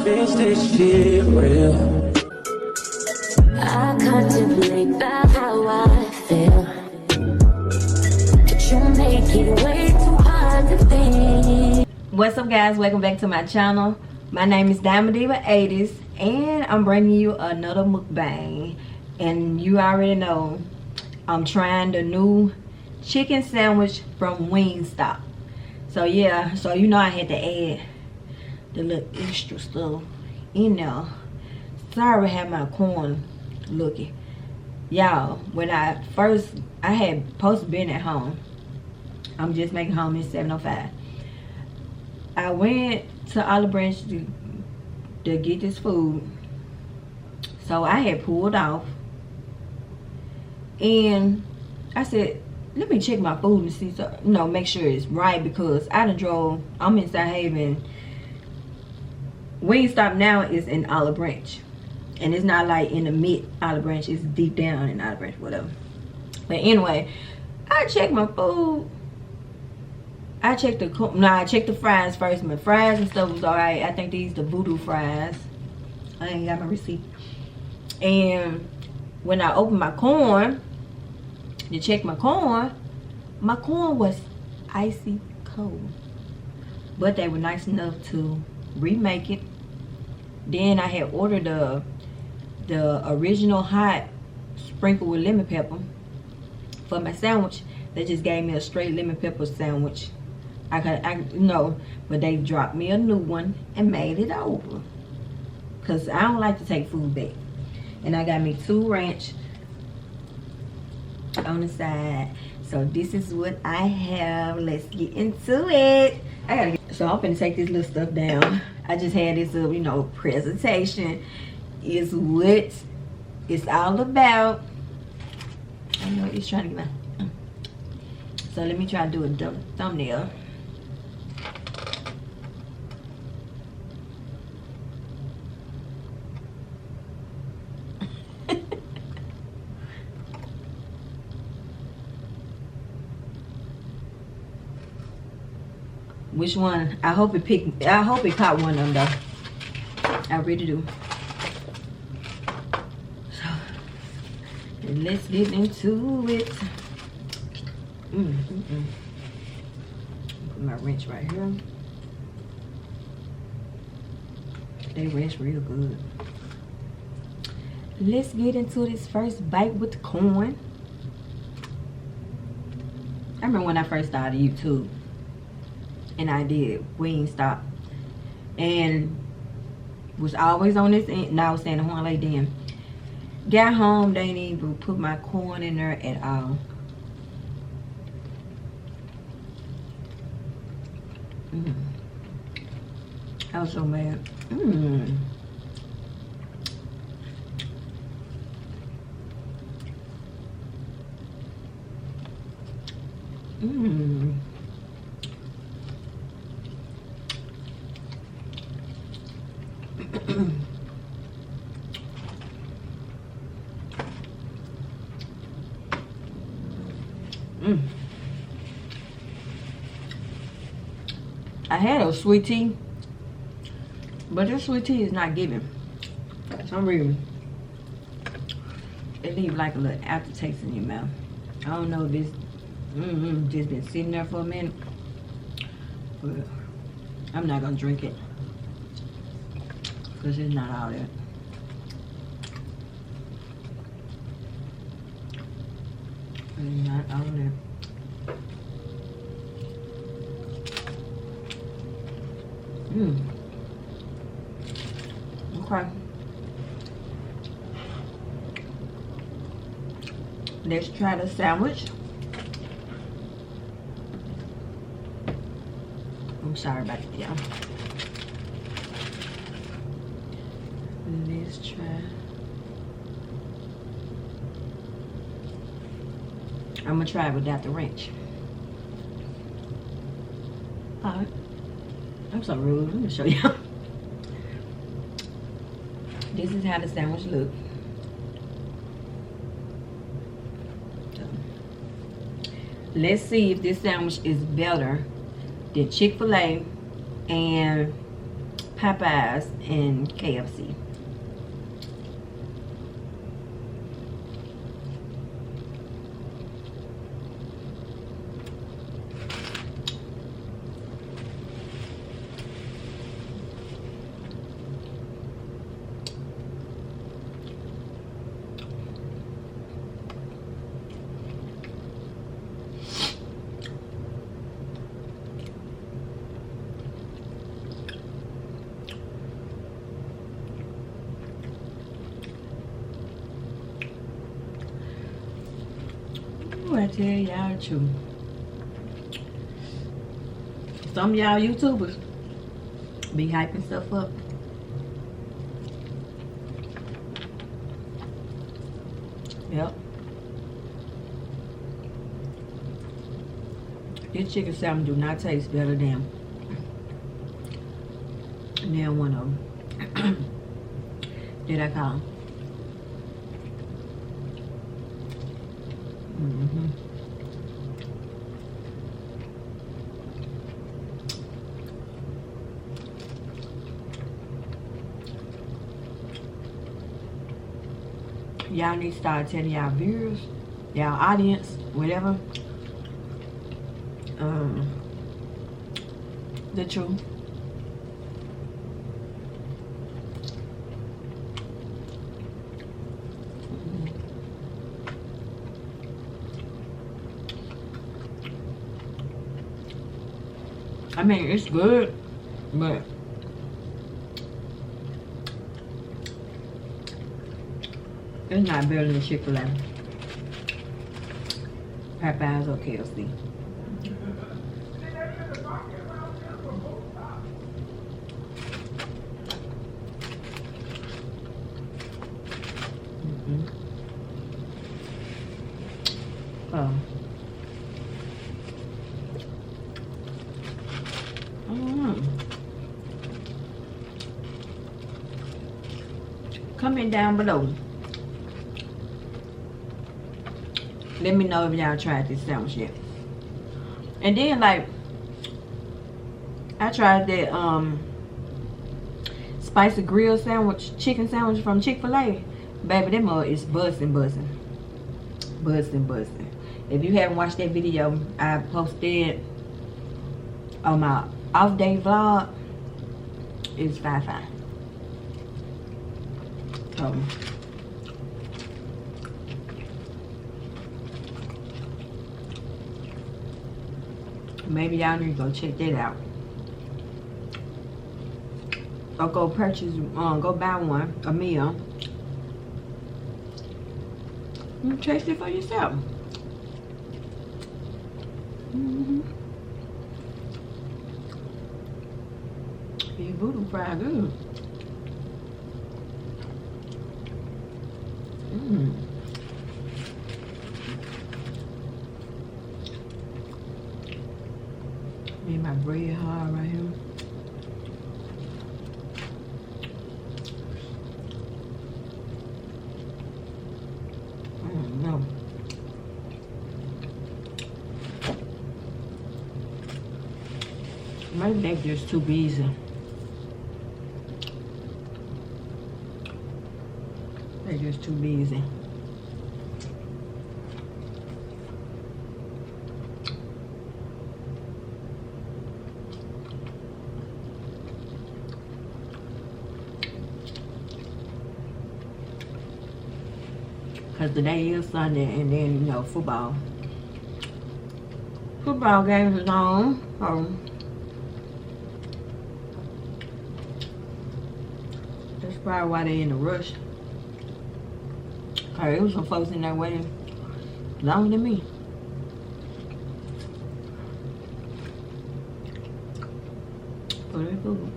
Is this shit real? I contemplate about how I feel, but you make it way too hard to think. What's up, guys? Welcome back to my channel. My name is DYAMONDDIVA 80s, and I'm bringing you another mukbang. And you already know I'm trying the new chicken sandwich from Wingstop. So yeah, so you know I had to add the little extra stuff in there. Sorry, I have my corn looking. Y'all, when I had supposed to been at home. I'm just making home at 7:05. I went to Olive Branch to get this food. So I had pulled off. And I said, let me check my food and see, so, you know, make sure it's right, because I done drove. I'm in South Haven. Wingstop now is in Olive Branch. And it's not like in the mid Olive Branch. It's deep down in Olive Branch, whatever. But anyway, I checked my food. I checked the fries first. My fries and stuff was alright. I think these the voodoo fries. I ain't got my receipt. And when I opened my corn to check my corn was icy cold. But they were nice enough to remake it. Then I had ordered the original hot sprinkled with lemon pepper for my sandwich. They just gave me a straight lemon pepper sandwich. But they dropped me a new one and made it over. Cause I don't like to take food back. And I got me 2 ranch on the side. So this is what I have. Let's get into it. So I'm gonna take this little stuff down. I just had this you know, presentation is what it's all about. I know it's trying to get my, so let me try to do a thumbnail. Which one? I hope it caught one of them though. I really do. So let's get into it. Put my wrench right here. They wrench real good. Let's get into this first bite with the corn. I remember when I first started YouTube. And I did Wingstop, and was always on this end. Now I was saying the horn like then. Got home, they didn't even put my corn in there at all. I was so mad. I had a sweet tea, but this sweet tea is not giving. For some reason, it leaves like a little aftertaste in your mouth. I don't know if it's just been sitting there for a minute, but I'm not gonna drink it because it's not all that. It's not all that. Okay. Let's try the sandwich. I'm sorry about that, y'all. Let's try. I'm gonna try it without the wrench. Alright. I'm so rude. Let me show you. This is how the sandwich looks. Let's see if this sandwich is better than Chick-fil-A and Popeyes and KFC. I tell y'all the truth. Some of y'all YouTubers be hyping stuff up. Yep. This chicken salmon do not taste better than one of them. Did I call? Y'all need to start telling y'all viewers, y'all audience, whatever, the truth. I mean, it's good, but it's not better than Chick-fil-A, Popeyes, or KFC. Comment down below. Let me know if y'all tried this sandwich yet. And then, like, I tried that spicy grill sandwich, chicken sandwich from Chick-fil-A. Baby, that mug is busting. If you haven't watched that video, I posted on my off day vlog. It's 5-5. Maybe y'all need to go check that out. Or go purchase, go buy one, a meal. And taste it for yourself. These voodoo fries good. Made my bread hard right here. I don't know. Maybe they're just too busy. They're just too busy. Because today is Sunday, and then, you know, football. Football games is on. That's probably why they in the rush. It was some folks in there waiting longer than me. For their food.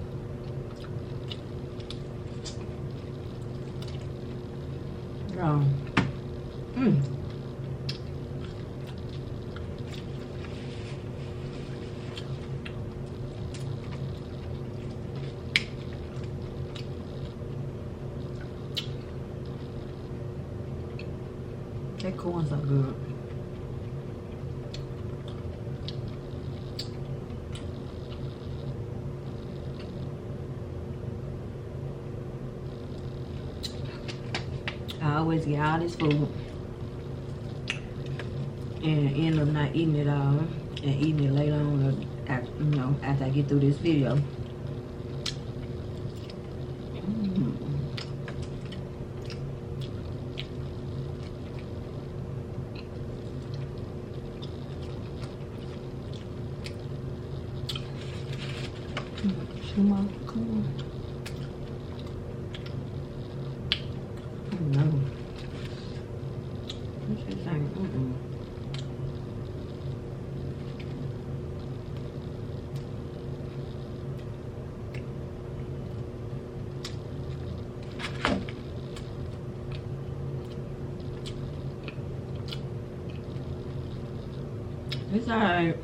That corn's so good. always get all this food and end up not eating it all and eating it later on, or after, you know, after I get through this video. Come on. No. What's this thing? It's alright.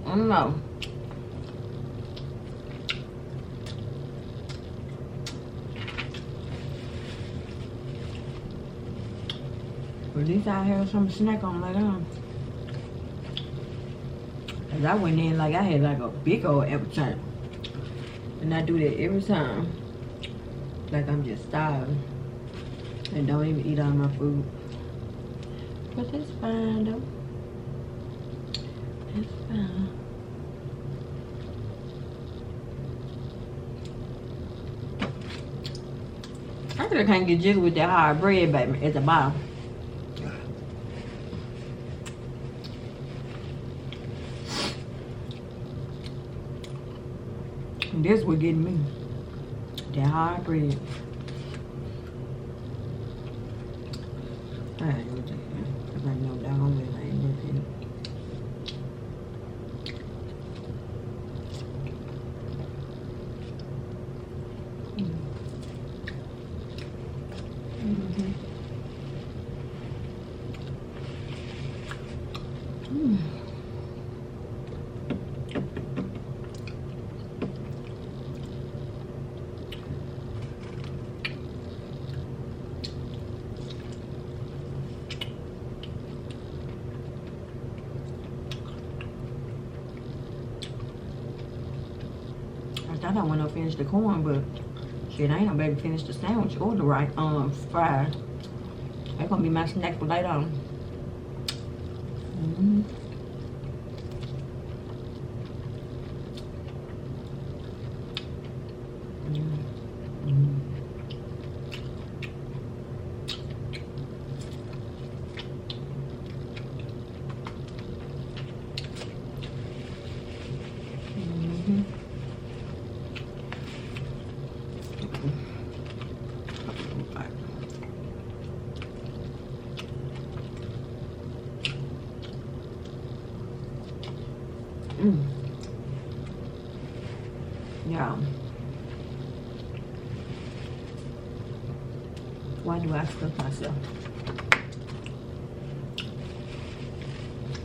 I don't know. At least I have some snack on later on. Cause I went in like I had like a big old appetite. And I do that every time. Like I'm just starving. And don't even eat all my food. But it's fine though. It's fine. I still can't get jiggy with that hard bread, baby, at the bottom. And this what getting me. That hard bread. I ain't gonna take that. Cause I know that home I ain't nothing. I thought I went up finish the corn, but shit, I ain't gonna be able to finish the sandwich or the right fries. That's gonna be my snack for later on. Yeah. Why do I stuff myself?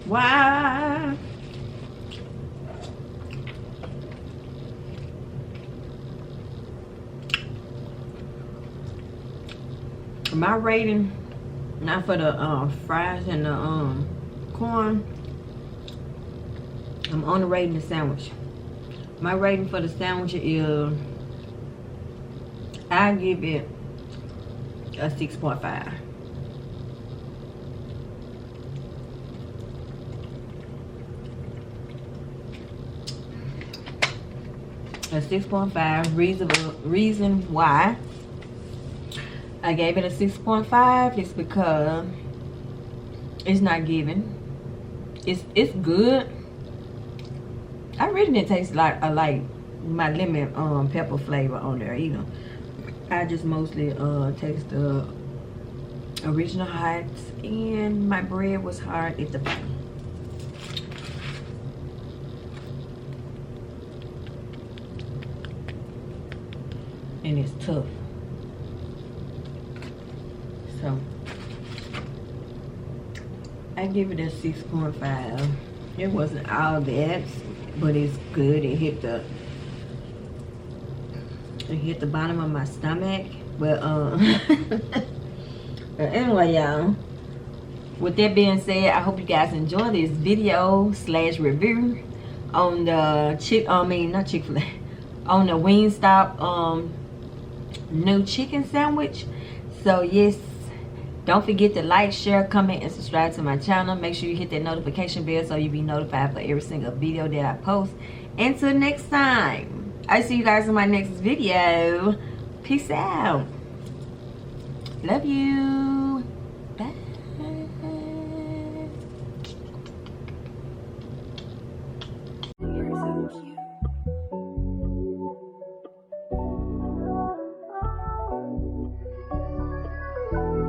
Why? My rating, not for the fries and the corn, I'm only rating the sandwich. My rating for the sandwich is, I give it a 6.5. A 6.5. Reason why I gave it a 6.5 is because it's not giving. It's good. I really didn't taste like my lemon pepper flavor on there either. I just mostly taste the original hot, and my bread was hard at the bottom. And it's tough. So I give it a 6.5. It wasn't all that, but it's good. It hit the bottom of my stomach. But but anyway, y'all, with that being said, I hope you guys enjoy this video / review on the not Chick-fil-A, on the Wingstop new chicken sandwich. So yes, don't forget to like, share, comment, and subscribe to my channel. Make sure you hit that notification bell so you'll be notified for every single video that I post. Until next time, I see you guys in my next video. Peace out. Love you.